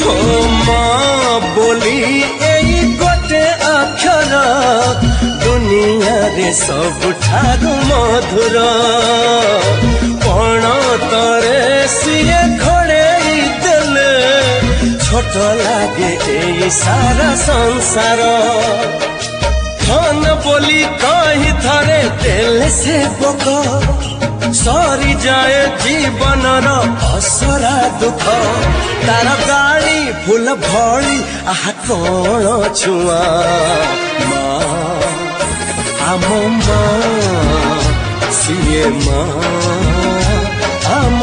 हो माँ बोली एई गोटे अक्षर दुनिया रे सबठारु मधुर पण तरे सिए घोड़ेई देले छोट लागे एई सारा संसार धन बोली कही थरे देले से बोक सरी जाए जीवन असरा दुख तार गाड़ी फूल भली आहा कौन छुआ माँ आम माँ सीए माँ आम